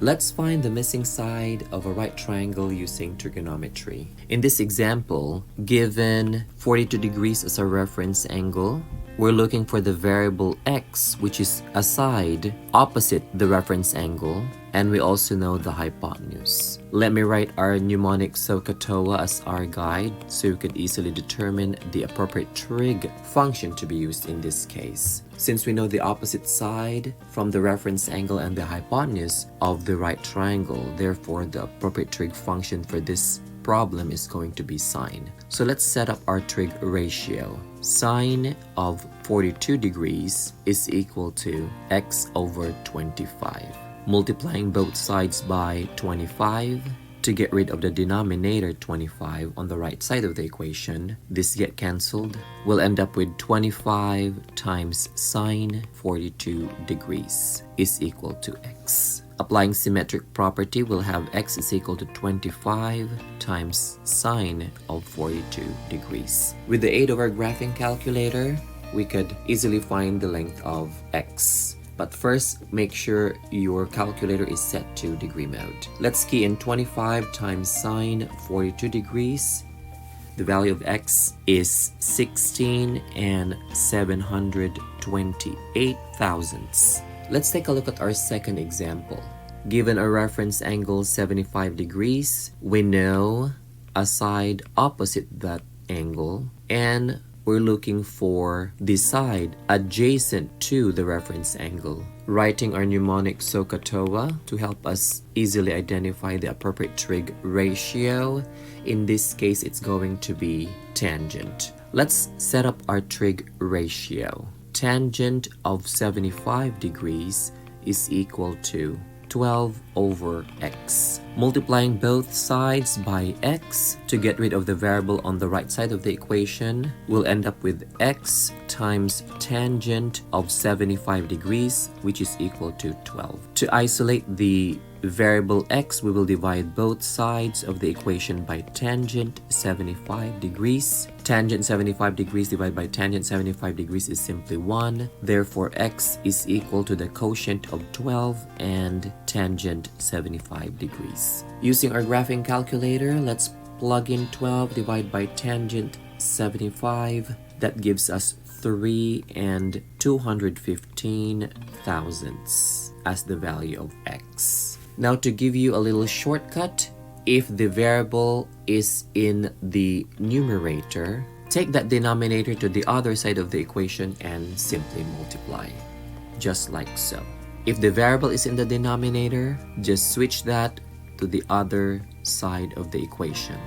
Let's find the missing side of a right triangle using trigonometry. In this example, given 42 degrees as a reference angle, we're looking for the variable x, which is a side opposite the reference angle, and we also know the hypotenuse. Let me write our mnemonic SOHCAHTOA as our guide so we could easily determine the appropriate trig function to be used in this case. Since we know the opposite side from the reference angle and the hypotenuse of the right triangle, therefore the appropriate trig function for this problem is going to be sine. So let's set up our trig ratio. Sine of 42 degrees is equal to x over 25. Multiplying both sides by 25 to get rid of the denominator 25 on the right side of the equation, this get cancelled. We'll end up with 25 times sine 42 degrees is equal to x. Applying symmetric property, we'll have x is equal to 25 times sine of 42 degrees. With the aid of our graphing calculator, we could easily find the length of x. But first, make sure your calculator is set to degree mode. Let's key in 25 times sine 42 degrees. The value of x is 16 and 728 thousandths. Let's take a look at our second example. Given a reference angle 75 degrees, we know a side opposite that angle, and we're looking for the side adjacent to the reference angle. Writing our mnemonic SOHCAHTOA to help us easily identify the appropriate trig ratio. In this case, it's going to be tangent. Let's set up our trig ratio. Tangent of 75 degrees is equal to 12 over x. Multiplying both sides by x to get rid of the variable on the right side of the equation, we'll end up with x times tangent of 75 degrees, which is equal to 12. To isolate the variable x, we will divide both sides of the equation by tangent 75 degrees. Tangent 75 degrees divided by tangent 75 degrees is simply 1. Therefore, x is equal to the quotient of 12 and tangent 75 degrees. Using our graphing calculator, let's plug in 12 divided by tangent 75. That gives us 3 and 215 thousandths as the value of x. Now, to give you a little shortcut, if the variable is in the numerator, take that denominator to the other side of the equation and simply multiply, just like so. If the variable is in the denominator, just switch that to the other side of the equation.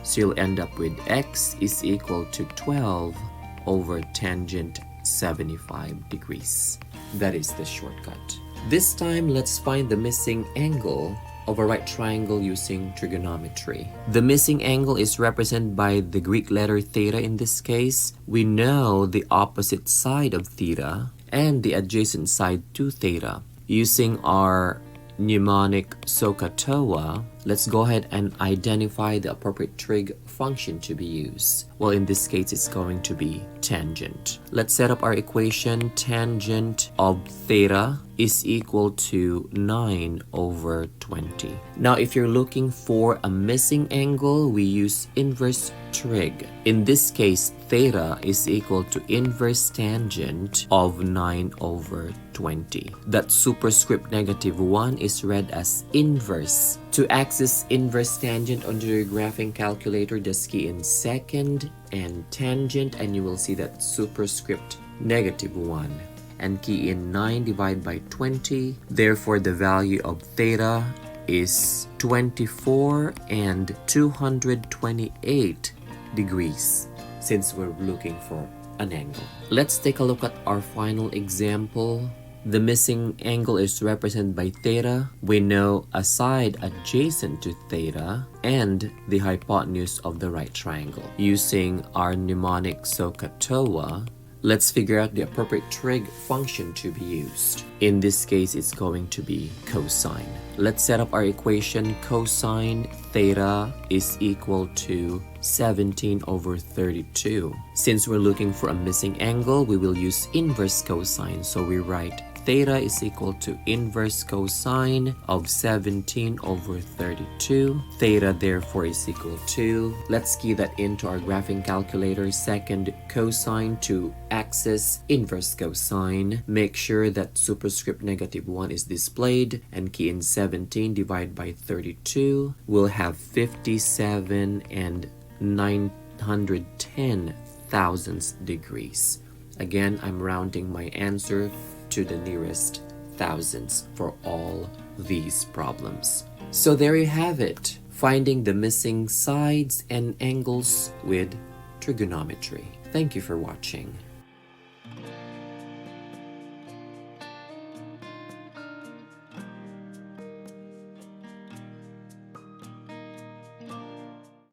So you'll end up with x is equal to 12 over tangent 75 degrees. That is the shortcut. This time, let's find the missing angle of a right triangle using trigonometry. The missing angle is represented by the Greek letter theta in this case. We know the opposite side of theta and the adjacent side to theta. Using our mnemonic SOHCAHTOA, let's go ahead and identify the appropriate trig function to be used. Well, in this case, it's going to be tangent. Let's set up our equation. Tangent of theta is equal to 9 over 20. Now, if you're looking for a missing angle, we use inverse trig. In this case, theta is equal to inverse tangent of 9 over 20. That superscript -1 is read as inverse. To access inverse tangent on your graphing calculator, just key in second and tangent, and you will see that superscript -1. And key in 9 divided by 20. Therefore, the value of theta is 24 and 228 degrees, since we're looking for an angle. Let's take a look at our final example. The missing angle is represented by theta. We know a side adjacent to theta and the hypotenuse of the right triangle. Using our mnemonic SOHCAHTOA, let's figure out the appropriate trig function to be used. In this case, it's going to be cosine. Let's set up our equation. Cosine theta is equal to 17 over 32. Since we're looking for a missing angle, we will use inverse cosine. So we write theta is equal to inverse cosine of 17 over 32. Theta therefore is equal to, let's key that into our graphing calculator, second cosine to axis inverse cosine. Make sure that superscript -1 is displayed and key in 17 divided by 32. We'll have 57 and 910 thousandths degrees. Again, I'm rounding my answer to the nearest thousandths for all these problems. So there you have it, finding the missing sides and angles with trigonometry. Thank you for watching.